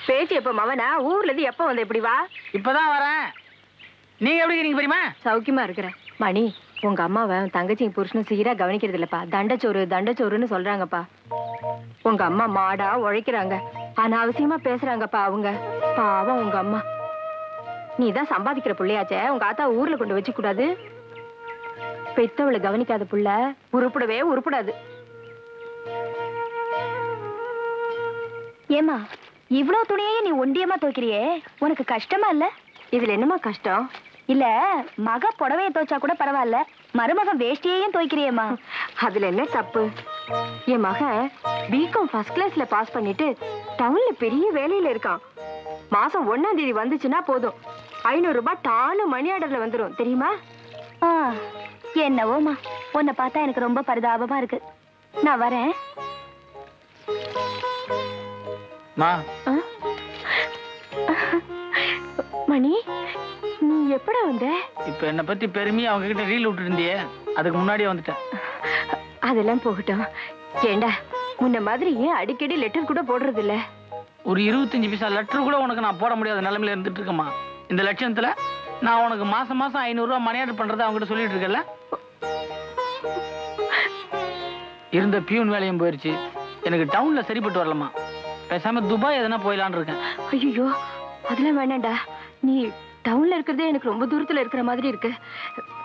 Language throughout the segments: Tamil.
பேச்சு எப்ப மவனா ஊர்ல இருந்து எப்ப வந்த இப்படி வா? இப்பதான் வரேன். நீங்க எப்படி இருக்கீங்க பெரியமா? சௌக்கியமா இருக்கிறேன். மணி, உங்க அம்மாவை தங்கச்சிங்க புருஷனும் சீரா கவனிக்கிறது இல்லப்பா. தண்டச்சோறு தண்டச்சோறுன்னு சொல்றாங்கப்பா. உங்க அம்மா மாடா உழைக்கிறாங்க, அனாவசியமா பேசுறாங்கப்பா அவங்க. பாவம் உங்க அம்மா. நீதான் சம்பாதிக்கிற புள்ளையாச்சே, உங்க ஆத்தா ஊர்ல கொண்டு வச்சு கூடாது. பெத்தவளை கவனிக்காத புள்ள உருப்படவே உருப்படாது. ஏமா இவ்வளவு துணியையும் நீ ஒண்டியமா துவைக்கிறியே, உனக்கு கஷ்டமா இல்ல? இதுல என்னமா கஷ்டம்? இல்ல மக புடவைய துவைச்சா கூட பரவாயில்ல, மருமகன் வேஷ்டியையும் துவைக்கிறியேம்மா. அதுல என்ன தப்பு? என் மகன் பிகாம் ஃபர்ஸ்ட் கிளாஸ்ல பாஸ் பண்ணிட்டு டவுன்ல பெரிய வேலையில இருக்கான். மாசம் 1ஆம் தேதி வந்துச்சுன்னா போதும் 500 ரூபாய் டானு மணி ஆர்டர்ல வந்துடும், தெரியுமா? என்னவோமா, உன்னை பார்த்தா எனக்கு ரொம்ப பரிதாபமா இருக்கு. நான் வரேன். மணி, நீ எப்படா வந்த? இப்ப என்ன பத்தி பெருமையா அவங்க கிட்ட ரீல் விட்டு இருந்தியே, அதுக்கு முன்னாடியே வந்துட்டேன். அதெல்லாம் போகட்டும். ஏண்டா முன்ன மாதிரி ஏன் அடிக்கடி லெட்டர் கூட போடுறது இல்ல? ஒரு 25 பைசா லெட்டர் கூட உனக்கு நான் போட முடியாத நிலைமையில இருந்துட்டு இருக்கேம்மா. இந்த லட்சணத்துல நான் உனக்கு மாசம் 500 ரூபாய் மணி ஆர்டர் பண்றதை அவங்க கிட்ட சொல்லிட்டு இருக்கல. இருந்த பியூன் வேலையும் போயிருச்சு. எனக்கு டவுன்ல சரிப்பட்டு வரலமா. பேசாம துபாய் எதனா போயிடலான்னு இருக்கேன். ஐயோ அதெல்லாம் வேணாண்டா. நீ டவுன்ல இருக்கிறதே எனக்கு ரொம்ப தூரத்துல இருக்கிற மாதிரி இருக்கு.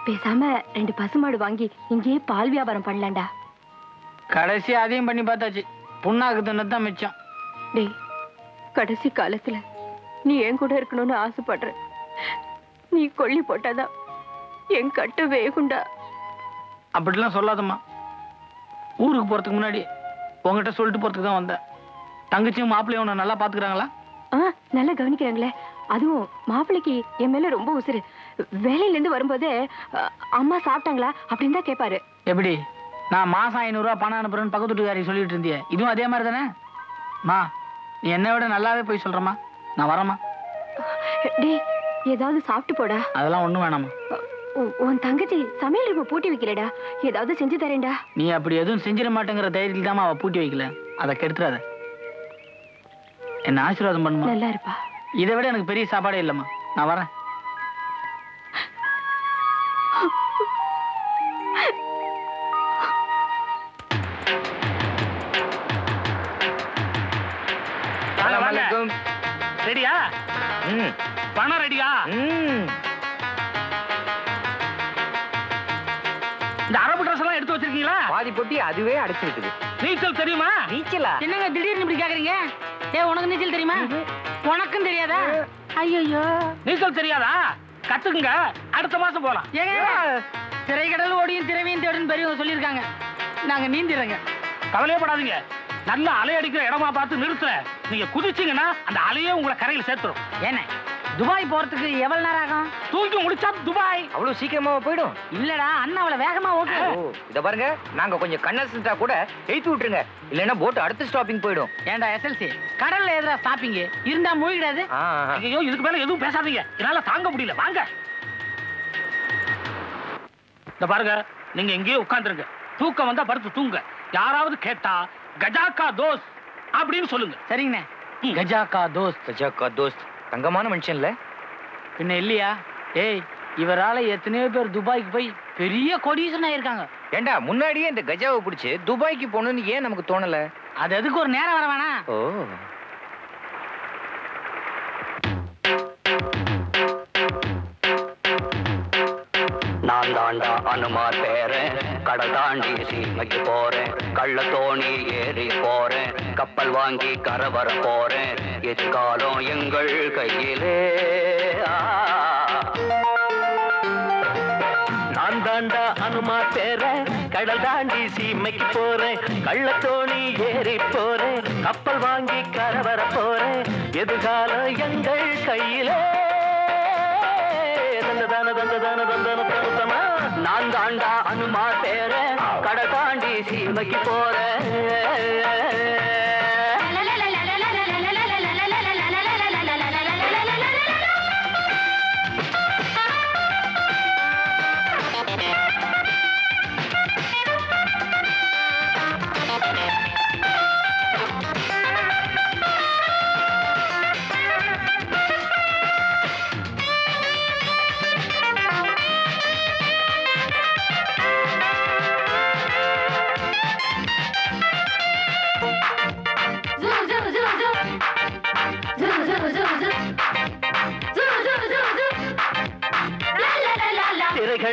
பேசாம 2 பசுமாடு வாங்கி இங்கேயே பால் வியாபாரம் பண்ணலாம்டா. கடைசி அதையும் பண்ணி பார்த்தாச்சு. புண்ணாக்கு தின்னதான் மிச்சம். டேய், கடைசி காலத்துல நீ என் கூட இருக்கணும்னு ஆசைப்படுற. நீ கொல்லி போட்டாதான் என் கட்ட வேகுண்டா. அப்படிலாம் சொல்லாதம்மா. ஊருக்கு போறதுக்கு முன்னாடி உங்ககிட்ட சொல்லிட்டு போறதுக்கு தான் வந்தேன். தங்கச்சியும் மாப்பிள்ளையும் உன்னை நல்லா பாத்துக்கிறாங்களா? நல்லா கவனிக்கிறாங்களே. அதுவும் மாப்பிள்ளைக்கு என் மேல ரொம்ப உசுறு. வேலையில இருந்து வரும்போதே அம்மா சாப்பிட்டாங்களா அப்படின்னு தான் கேட்பாரு. எப்படி? நான் மாசம் 500 ரூபாய் பணம் அனுப்புறேன்னு பக்கத்து வீட்டுக்காரி சொல்லிட்டு இருந்தியே, இதுவும் அதே மாதிரி தானே? மா, நீ என்னை விட நல்லாவே போய் சொல்றமா. நான் வரமா. டேய், ஏதாவது சாப்பிட்டு போடா. அதெல்லாம் ஒண்ணும் வேணாமா. உன் தங்கச்சி சமையல் ரூபா பூட்டி வைக்கலடா, ஏதாவது செஞ்சு தரேன்டா. நீ அப்படி எதுவும் செஞ்சிட மாட்டேங்கிற தைரியத்தில் தான் அவ பூட்டி வைக்கல. அதை கெடுத்துறாத. என்ன ஆசீர்வாதம் பண்ணுமா. நல்லா இருப்பா. இதை விட எனக்கு பெரிய சாப்பாடே இல்லம்மா. நான் வரேன். ரெடியா? பணம் ரெடியா? இந்த அரபு ட்ரெஸ் எல்லாம் எடுத்து வச்சிருக்கீங்களா? பாதி பொட்டி அதுவே அடைச்சு விட்டுது. நீச்சல் தெரியுமா? நீச்சலா? என்னங்க திடீர்னு இப்படி கேக்குறீங்க? உனக்கு நீச்சல் தெரியுமா? உனக்கும் தெரியாதா? ஐயோ, நீச்சல் தெரியாதா? கத்துக்குங்க, அடுத்த மாசம் போலாம். திரைக்கடல் ஓடியும் திரவியும் தேடும் பெரியவங்க சொல்லியிருக்காங்க. நாங்க நீந்திடுறோங்க. கவலையப்படாதீங்க. நல்ல அலை அடிக்கிற இடமா பார்த்து நிறுத்த. நீங்க குதிச்சீங்கன்னா அந்த அலையே உங்களை கரையில் சேர்த்துரும். என்ன துபாய் போறதுக்கு எவ்வளவு நேரம் ஆகும்? தூங்கி முடிச்சா துபாய் அவ்வளவு சீக்கிரமா போயிடும்? இல்லடா, அண்ணா அவளை வேகமா ஓட்டு. இத பாருங்க, நாங்க கொஞ்சம் கண்ணா கூட ஏத்தி விட்டுருங்க, இல்லன்னா போட் அடுத்த ஸ்டாப்பிங் போயிடும். ஏண்டா எஸ்எல்சி, கடல்ல எதிரா ஸ்டாப்பிங் இருந்தா மூழ்கிடாது? ஐயோ, இதுக்கு மேல எதுவும் பேசாதீங்க, என்னால தாங்க முடியல. வாங்க. இந்த பாருங்க, நீங்க எங்கேயோ உட்கார்ந்துருங்க. தூக்கம் வந்தா படுத்து தூங்க. யாராவது கேட்டா கஜாக்கா தோஸ்த் அப்படின்னு சொல்லுங்க. சரிங்கண்ணே. கஜாக்கா தோஸ்த். கஜாக்கா தோஸ்த் தங்கமான மனுஷன் இல்ல? பின்ன இல்லையா? ஏய், இவரால எத்தனையோ பேர் துபாய்க்கு போய் பெரிய கோடீஸ்வரன் ஆயிருக்காங்க. ஏண்டா, முன்னாடியே இந்த கஜாவை பிடிச்சு துபாய்க்கு போகணும்னு ஏன் நமக்கு தோணல? அது எதுக்கு ஒரு நேரம் வர வேணா? ஓ, நான் தாண்டா அனுமார் பேரேன், கடல் தாண்டி சீமைக்கு போறேன், கள்ள தோணி ஏறி போறேன், கப்பல் வாங்கி கரை வர போறேன், எதிர்காலம் எங்கள் கையிலே. நான் தாண்டா அனுமார் பேரேன், கடல் தாண்டி சீமைக்கு போறேன், கள்ள தோணி ஏறி போறேன், கப்பல் வாங்கி கரை வர போறேன், எதிர்காலம் எங்கள் கையிலே. நான் தாண்டா அனுமார் பேரேன், கடை தாண்டி சீமைக்கு போறேன்.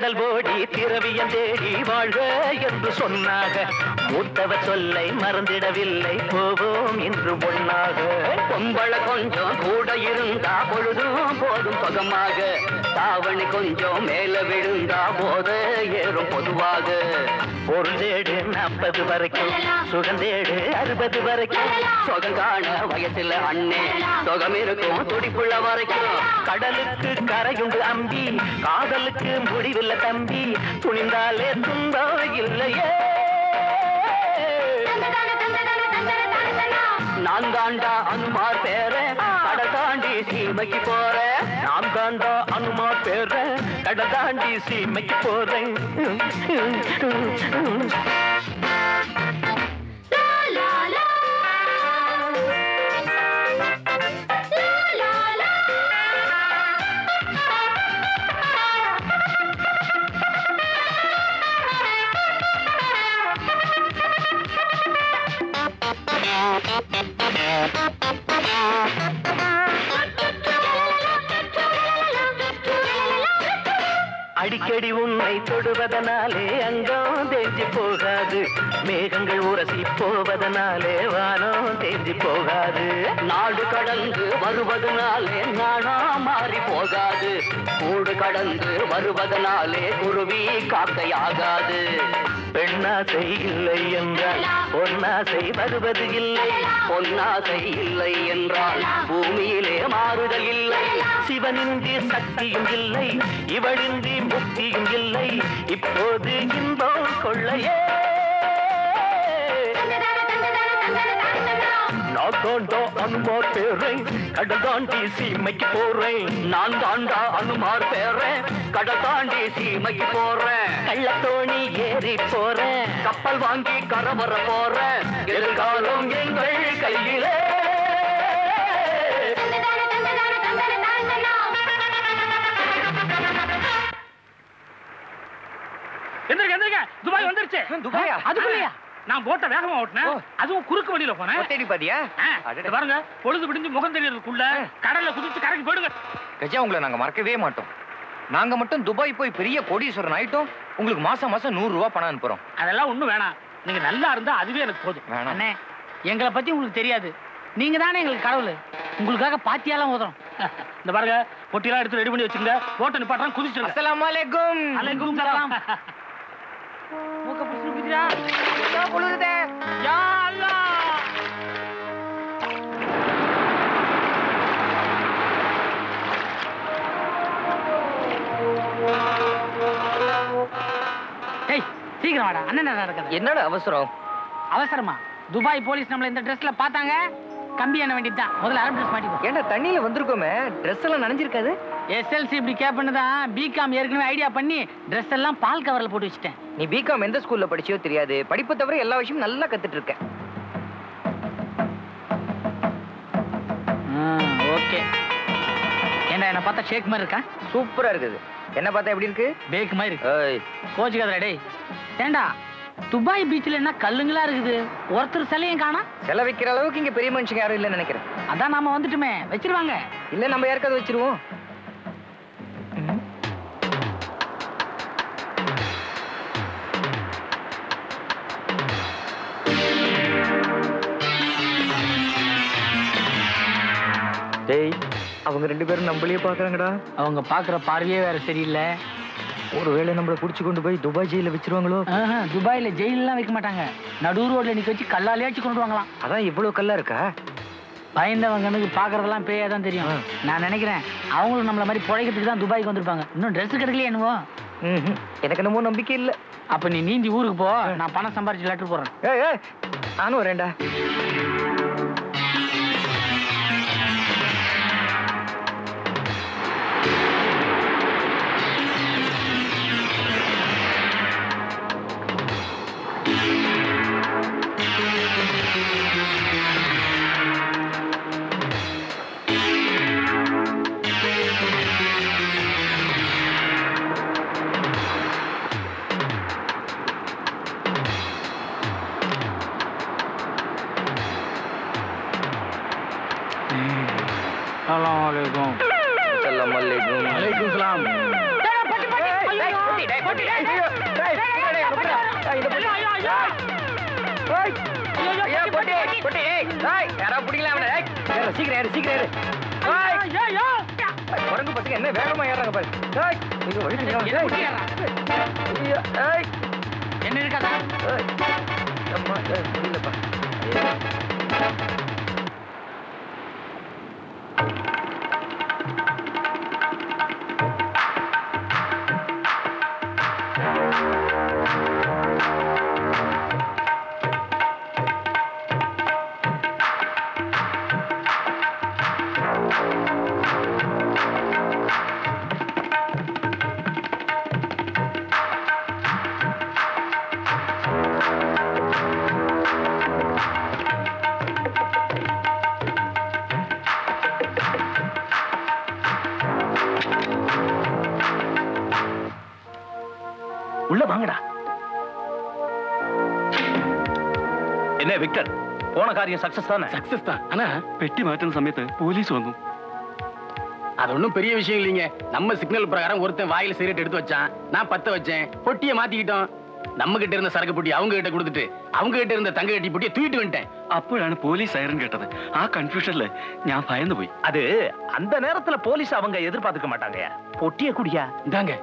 பெருங்கடல் ஓடி திரவியம் தேடி வாழ்க என்று சொன்னாக மூத்தவர் சொல்லை மறந்திடவில்லை போவோம் என்று ஒன்னாக பொம்பளை கொஞ்சம் கூட இருந்தா பொழுதும் போதும் சுகமாக தாவணி கொஞ்சம் மேல விழுந்தா போத ஏறும் பொதுவாக பொருள் தேடு 40 வரைக்கும் சுகந்தேடு 60 வரைக்கும் சுகம் காண வயசுல அண்ணே சுகம் இருக்கும் துடிப்புள்ள வரைக்கும் கடலுக்கு கரையுண்டு அம்பி காதலுக்கு முடிவில்லை தம்பி துணிந்தாலே துன்பம் இல்லையே நான் தாண்டா அனுமார் பேரன் கடல் தாண்டி சீமைக்கு போறேன் நான் தாண்டா அனுமார் பேரன் கடல் தாண்டி சீமைக்கு போறேன் அடிக்கடி உன்னை தொடுவதனாலே அங்கம் தேஞ்சி போகாது மேகங்கள் உரசி போவதனாலே வானம் தேஞ்சி போகாது நாடு கடந்து வருவதனாலே நாடா மாறி போகாது கூடு கடந்து வருவதனாலே குருவி காக்கையாகாது பெண்ணாசை இல்லை என்றால் பொன்னாசை வருவது இல்லை பொன்னாசை இல்லை என்றால் பூமியிலே மாறுதல் இல்லை சிவனின்றி சக்தியும் இல்லை இவளின்றி முக்தியும் இல்லை இப்போது இன்பம் கொள்ளையே நான் தாண்டா அனுமார் பேரன் கடல் தாண்டி சீமைக்கு போறேன் நான் தாண்டா அனுமார் பேரன் கடல் தாண்டி சீமைக்கு போறேன் கள்ளத்தோணி ஏறி போறேன் கப்பல் வாங்கி கரவர போறேன் எதிர்காலம் எங்கள் கையிலே எந்திரிக்க துபாய் வந்துருச்சு. துபாயா? அதுக்குள்ளயா நான் போட்ட வேகமா ஓட்டினேன். அதுவும் குறுக்கு வழியில போனேன். தேடி பாத்தியா? பாருங்க பொழுது விடிஞ்சு முகம் தெரியறதுக்குள்ள கடல்ல குதிச்சு கரைக்கு போயிடுங்க. கஜா உங்களை நாங்க மறக்கவே மாட்டோம். நாங்க மட்டும் துபாய் போய் பெரிய கோடீஸ்வரன் ஆயிட்டோம். உங்களுக்கு மாசம் மாசம் 100 ரூபாய் பணம் அனுப்புறோம். அதெல்லாம் ஒண்ணும் வேணாம். நீங்க நல்லா இருந்தா அதுவே எனக்கு போதும். அண்ணே எங்களை பத்தி உங்களுக்கு தெரியாது. நீங்க தானே எங்களுக்கு கடவுள். உங்களுக்காக பாத்தியாலாம் ஓதுறோம். இந்த பாருங்க பொட்டியெல்லாம் எடுத்து ரெடி பண்ணி வச்சுங்க. ஓட்ட நிப்பாட்டுறோம் குதிச்சிருங்க. அஸ்ஸலாமு அலைக்கும். அலைக்கும் சலாம். மூக்க புடிச்சு குதிரா. யா பொழுதே. யா அல்லாஹ். ஏய் சீக்கிரம் வாடா. அண்ணன் நடக்குது. என்னடா அவசரம்? அவசரமா? துபாய் போலீஸ் நம்மள இந்த ட்ரெஸ்ல பார்த்தாங்க. கம்பி என்ன வேண்டியதுதான். முதல்ல அரபு ட்ரெஸ் மாட்டிப்போம். ஏன்டா தண்ணியில வந்திருக்கோமே, ட்ரெஸ் எல்லாம் நனைஞ்சிருக்காது? எஸ்எல்சி இப்படி கேப்னு தான் பிகாம் ஏற்கனவே ஐடியா பண்ணி ட்ரெஸ் எல்லாம் பால் கவர்ல போட்டு வச்சிட்டேன். நீ பிகாம் எந்த ஸ்கூல்ல படிச்சியோ தெரியாது. படிப்பை தவிர எல்லா விஷயமும் நல்லா கத்துட்டு இருக்க. ஓகே. என்ன என்ன பார்த்தா ஷேக் மாதிரி இருக்கா? சூப்பரா இருக்குது. என்ன பார்த்தா எப்படி இருக்கு? பேக் மாதிரி இருக்கு. கோச்சுக்காதடா டேய். ஏண்டா துபாய் பீச்ல என்ன கல்லுங்களா இருக்குது, ஒருத்தர் சிலையும் காணா? செல வைக்கிற அளவுக்கு இங்க பெரிய மனுஷங்க யாரும் இல்லைன்னு நினைக்கிறேன். அதான் நாம வந்துட்டுமே, வச்சிருவாங்க. இல்ல நம்ம யாருக்காவது வச்சிருவோம். டேய் அவங்க 2 பேரும் நம்மளையே பாக்குறாங்கடா. அவங்க பாக்குற பார்வையே வேற சரியில்லை. ஒருவேளை நம்மள புடிச்சு கொண்டு போய் துபாய் ஜெயில வச்சிருவாங்களோ? துபாயில ஜெயிலெல்லாம் வைக்க மாட்டாங்க. நடு ரோட்ல நிக்க வச்சு கல்லாலேயாச்சு கொண்டு வாங்கலாம். அதான் இவ்வளவு கல்லா இருக்கா? பயந்தவங்க பார்க்கறதெல்லாம் பேயாதான் தெரியும். நான் நினைக்கிறேன் அவங்களும் நம்மள மாதிரி பிழைக்கிறதுக்கு தான் துபாய்க்கு வந்திருப்பாங்க. இன்னும் ட்ரெஸ் கிடைக்கலையே என்னவோ. எனக்கு என்னமோ நம்பிக்கை இல்ல. அப்ப நீ நீந்தி ஊருக்கு போ, நான் பணம் சம்பாரிச்சு லெட்டர் போடுறேன். நானும் வரேன்டா. அஸ்ஸலாமு அலைக்கும். அஸ்ஸலாமு அலைக்கும். அலைக்கும் சலாம். குரங்கு பசங்க என்ன வேகமா ஏறாங்க பாரு. என்ன இருக்காதா? புரியலப்பா. உள்ள வாங்கடா. என்ன விக்டர், போன காரியம் சக்சஸ் தானே? சக்சஸ் தான். ஆனா பெட்டி மாറ്റുற சமயத்து போலீஸ் வந்து. அது ஒன்றும் பெரிய விஷயம் இல்லைங்க. நம்ம சிக்னல் பிரகாரம் ஒருத்தன் வாயில சிகரெட் எடுத்து வச்சான், நான் 10 வச்சேன், பொட்டியை மாத்திக்கிட்டோம். நம்ம கிட்ட இருந்த சரக்கு பொட்டி அவங்க கிட்ட கொடுத்துட்டு அவங்க கிட்ட இருந்த தங்க கட்டி பொட்டியை தூக்கிட்டு வந்துட்டேன். അപ്പോഴാണ് പോലീസ് സൈറൻ കേട്ടത്. ആ കൺഫ്യൂഷനിൽ ഞാൻ ഭയന്നു പോയി. அது அந்த நேரத்துல போலீஸ் அவங்க எதிர்பார்த்துக்க மாட்டாங்க. பொட்டிய குடியா இந்தாங்க.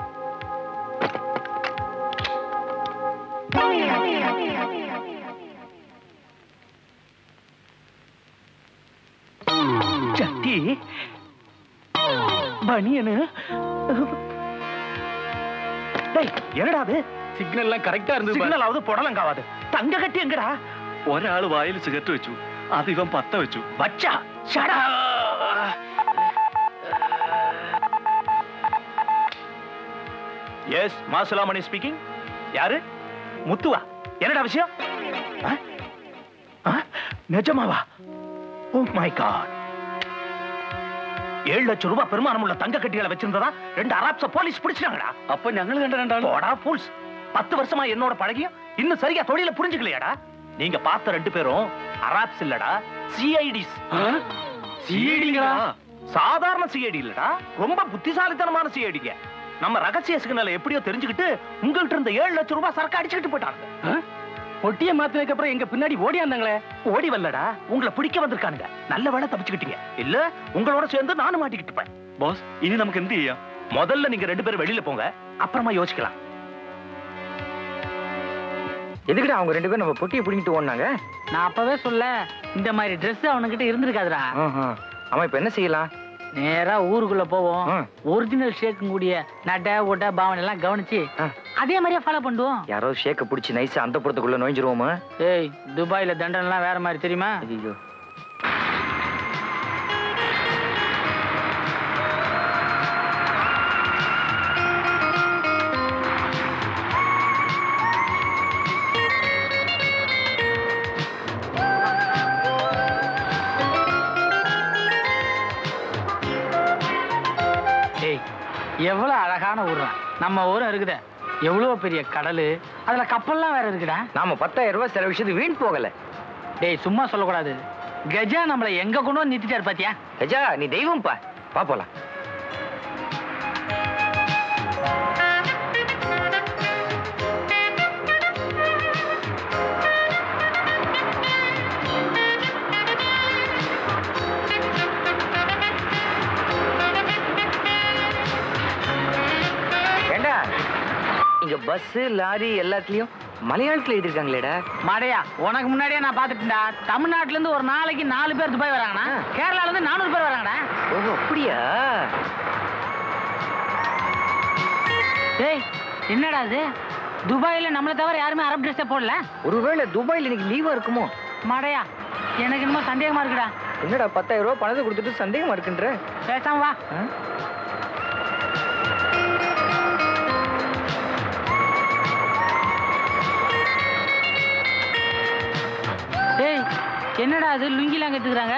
சட்டி பனியனு. டேய் என்னடா அது? சிக்னல் எல்லாம் கரெக்டா இருந்து சிக்னலாவது புடலங்காவாது. தங்க கட்டி எங்கடா? ഒരാൾ വായിൽ സിഗരറ്റ് വെച്ചു, അത് ഇവൻ 10 വെച്ചു. வச்சா ஷடா. S மாசுலாமணி speaking. யாரு? முத்துவா? என்னடா விஷயம்? நிஜமாவா? Oh my God. 7 லட்சம் ரூபாய் பெருமானம் உள்ள தங்க கட்டிகளை வச்சிருந்ததா 2 அராப்ஸ போலீஸ் பிடிச்சிட்டாங்கடா. അപ്പൊ ഞങ്ങൾ കണ്ട രണ്ടാളും போடா ஃபூல்ஸ். 10 வருஷமா என்னோட பழகியும் இன்னும் சரியா தொழில புரிஞ்சுக்கலையாடா? நீங்க பார்த்த 2 பேரும் அராப்ஸ் இல்லடா, சிஐடிஸ். சிஐடிங்களா? சாதாரண சிஐடி இல்லடா, ரொம்ப புத்திசாலித்தனமான சிஐடிங்க. நம்ம ரகசிய சிக்னலை எப்படியோ தெரிஞ்சுக்கிட்டு உங்கள்கிட்ட இருந்த 7 லட்சம் ரூபாய் சரக்கு அடிச்சுக்கிட்டு போயிட்டாங்க. பொட்டியை மாத்தினதுக்கு அப்புறம் எங்க பின்னாடி ஓடியாந்தாங்களே. ஓடி வரலடா, உங்களை பிடிக்க வந்திருக்கானுங்க. நல்ல வேளை தப்பிச்சுக்கிட்டீங்க. இல்ல உங்களோட சேர்ந்து நானும் மாட்டிக்கிட்டு இருப்பேன். ബോസ്, ഇനി നമുക്ക് എന്ത് ചെയ്യാം? முதல்ல நீங்க 2 பேரும் வெளியில போங்க, அப்புறமா யோசிக்கலாம். எதுக்குடா அவங்க 2 பேரும் நம்ம பொட்டியை பிடிங்கிட்டு ஓடினாங்க? நான் அப்பவே சொல்ல, இந்த மாதிரி ட்ரெஸ் அவனுக்கிட்ட இருந்திருக்காதுடா. ஆமா, இப்ப என்ன செய்யலாம்? நேரா ஊருக்குள்ள போவோம். ஒரிஜினல் ஷேக் கூடிய நட ஓட்ட பாவனை எல்லாம் கவனிச்சு அதே மாதிரியே ஃபாலோ பண்ணுவோம். யாரோ ஷேக்க பிடிச்சி நைஸா அந்த புறத்துக்குள்ள நுழைஞ்சிருவோமா? ஏய், துபாயில தண்டனை எல்லாம் வேற மாதிரி தெரியுமா? ஐயோ, எவ்வளவு அழகான ஊர். நம்ம ஊரும் இருக்குதே, எவ்வளவு பெரிய கடலு, அதுல கப்பல்லாம் வேற இருக்குடா. நாம 10,000 ரூபாய் செலவிச்சது வீண் போகல. டேய் சும்மா சொல்லக்கூடாது. கஜா நம்மள எங்க கொண்டு வந்து நிறுத்திட்டாரு பாத்தியா? கஜா நீ தெய்வம் பா. போலாம். இங்க பஸ் லாரி எல்லாத்துலயும் மலையாளத்துல எழுதிருக்காங்களேடா. மாடையா, உனக்கு முன்னாடியே நான் பாத்துட்டேன்டா. தமிழ்நாட்டுல இருந்து ஒரு நாளைக்கு 4 பேர் துபாய் வராங்கண்ணா. கேரளால இருந்து 400 பேர் வராங்கடா. ஓஹோ, அப்படியா? ஏய், என்னடா இது? துபாயில நம்மள தவிர யாருமே அரபு ட்ரெஸ்ஸே போடல. ஒருவேளை துபாயில இன்னைக்கு லீவா இருக்குமோ? மாடையா, எனக்கு என்னமோ சந்தேகமா இருக்குடா. என்னடா 10,000 ரூபாய் பணத்தை கொடுத்துட்டு சந்தேகமா இருக்குன்ற? பேசாம வா. ஏய், என்னடா அது லுங்கிலாம் கட்டுக்கிறாங்க?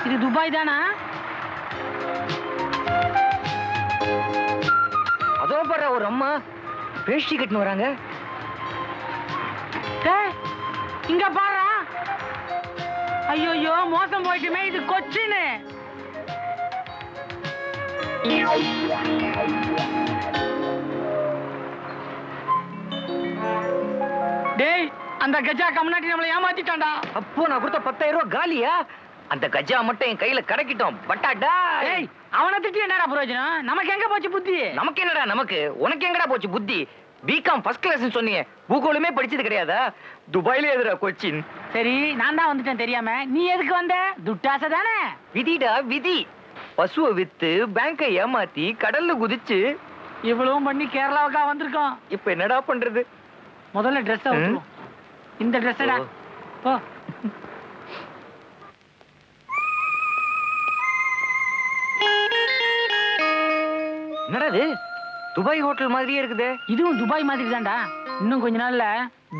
இது துபாய் தானா? அதோ பாரு ஒரு அம்மா வேஷ்டி கட்டின்னு வராங்க. ஏய், இங்க பாரு. ஐயோ, மோசம் போயிட்டுமே. இது கொச்சின்னு. அந்த கஜா கம்னாட்டி நம்மளை ஏமாத்திட்டான்டா. அப்போ நான் கொடுத்த 10,000 ரூபாய் காலியா? அந்த கஜா மட்டும் என் கையில கிடைக்கிட்டோம். பட்டாடா. ஏய், அவனை திட்டி என்னடா பிரயோஜனம்? நமக்கு எங்க போச்சு புத்தி? நமக்கு என்னடா நமக்கு? உனக்கு எங்கடா போச்சு புத்தி? பிகாம் ஃபர்ஸ்ட் கிளாஸ் சொன்னீங்க, பூகோளமே படிச்சது கிடையாதா? துபாயில எதுடா கொச்சின்? சரி, நான் தான் வந்துட்டேன் தெரியாம. நீ எதுக்கு வந்த? துட்டாசை தானே? விதிடா விதி. பசுவை வித்து பேங்கை ஏமாத்தி கடல்ல குதிச்சு இவ்வளவும் பண்ணி கேரளாவுக்கா வந்திருக்கோம். இப்ப என்னடா பண்றது? முதல்ல ட்ரெஸ் இந்த ட்ரெஸ்ஸடா. ஓ, என்னடா இது? துபாய் ஹோட்டல் மாதிரியே இருக்குதே. இதுவும் துபாய் மாதிரி தான்டா. இன்னும் கொஞ்ச நாள்ல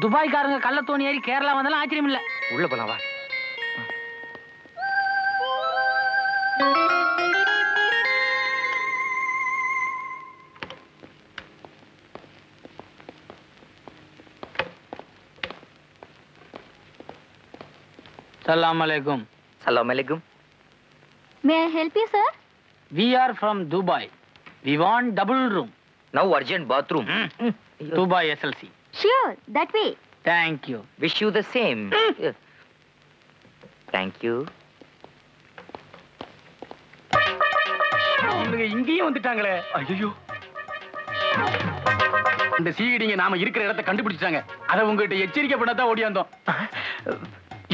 துபாய்க்காரங்க கள்ள தோணி ஏறி கேரளா வந்தாலும் ஆச்சரியம் இல்ல. உள்ள போலாம் வா. Assalamu alaikum. Assalamu alaikum. May I help you, sir? We are from Dubai. We want double room. Now urgent bathroom. Dubai SLC. Sure, that way. Thank you. Wish you the same. Thank you. இங்கேயும் வந்துட்டாங்களே. ஐயோ, இந்த சீடிங்க நாம இருக்கிற இடத்தை கண்டுபிடிச்சாங்க. அதை உங்ககிட்ட எச்சரிக்கை பண்ணதான் ஓடியாந்தோம்.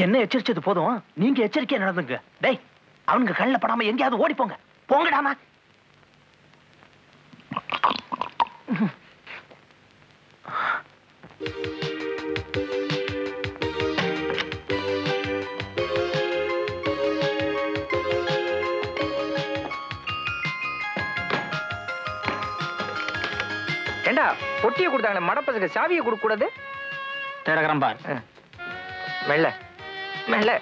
என்ன எச்சரிச்சது போதும், நீங்க எச்சரிக்கையா நடந்துங்க. டேய், அவனுங்க கண்ணில் படாம எங்கேயாவது ஓடி போங்க. போங்கடாமா. ஏண்டா பொட்டியை கொடுத்தாங்களே மடப்பசுக்கு சாவியை கொடுக்க கூடாது? திறக்கிறேன் பார். மெல்ல மெல்ல.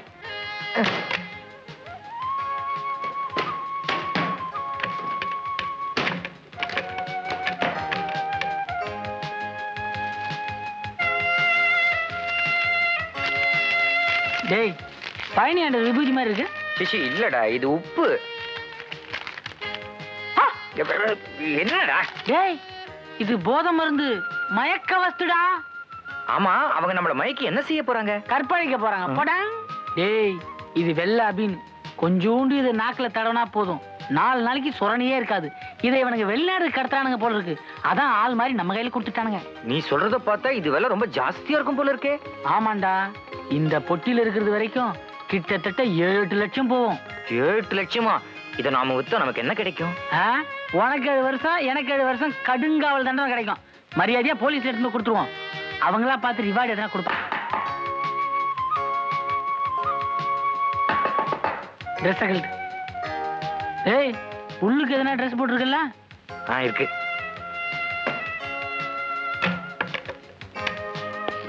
டேய், பயணி ஆண்ட விபூதி மாதிரி இருக்கு. சிசி இல்லடா, இது உப்பு. என்னடா? டேய், இது போதை மருந்து, மயக்க வஸ்துடா. ஆமா, அவங்க நம்மள மயக்கி என்ன செய்ய போறாங்க? கற்பழிக்க போறாங்க. போடா. டேய், இது வெள்ள அபின். கொஞ்சோண்டு இதை நாக்குல தடவனா போதும், 4 நாளைக்கு சுரணியே இருக்காது. இதை இவனுக்கு வெளிநாடு கடத்துறானுங்க போல இருக்கு. அதான் ஆள் மாதிரி நம்ம கையில கொடுத்துட்டானுங்க. நீ சொல்றத பார்த்தா இது விலை ரொம்ப ஜாஸ்தியா இருக்கும் போல இருக்கே. ஆமாண்டா, இந்த பொட்டியில இருக்கிறது வரைக்கும் கிட்டத்தட்ட 7-8 லட்சம் போகும். 7 லட்சமா? இதை நாம வித்தா நமக்கு என்ன கிடைக்கும்? உனக்கு 7 வருஷம், எனக்கு 7 வருஷம் கடுங்காவல் தண்டனை கிடைக்கும். மரியாதையா போலீஸ் எடுத்து கொடுத்துருவோம். அவங்களா பார்த்து ரிவார்டு எதனா கொடுப்பாங்க. ட்ரெஸ் கழட்டு. ஏய், உள்ளுக்கு எதனா ட்ரெஸ் போட்டுருக்கல? இருக்கு.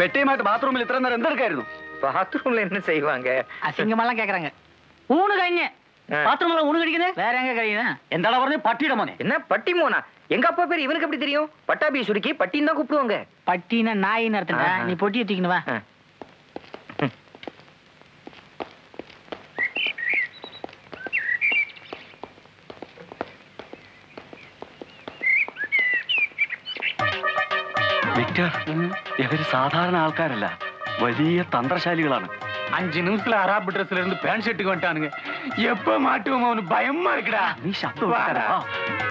பெட்டை மாட்டு பாத்ரூமில் இத்தனை நேரம் எந்த இருக்காയിരുന്നു? பாத்ரூம்ல என்ன செய்வாங்க? அசிங்கமெல்லாம் கேக்குறாங்க. ஊனு கழிங்க. பாத்ரூம்ல ஊனு கடிக்குது. வேற எங்க கழியுது? எந்த அளவு வரணும் பட்டிடமோனே. என்ன பட்டி மோனா? எங்க அப்பா பேர் இவனுக்கு எப்படி தெரியும்? பட்டாபி சுருக்கி பட்டின்னு தான் கூப்பிடுவாங்க. பட்டினா நாயின்னு அர்த்தம்டா. நீ பொட்டியை தூக்கினு வா. വിക്ടർ, ഇവര് സാധാരണ ആൾക്കാരല്ല, വലിയ തന്ത്രശാലികളാണ്. 5 நிமிஷத்துல அராப் ட்ரெஸ்ல இருந்து பேண்ட் ஷர்ட்டுக்கு வந்துட்டானுங்க. எப்ப மாட்டுவோம் அவனு பயமா இருக்குடா. നീ ശബ്ദം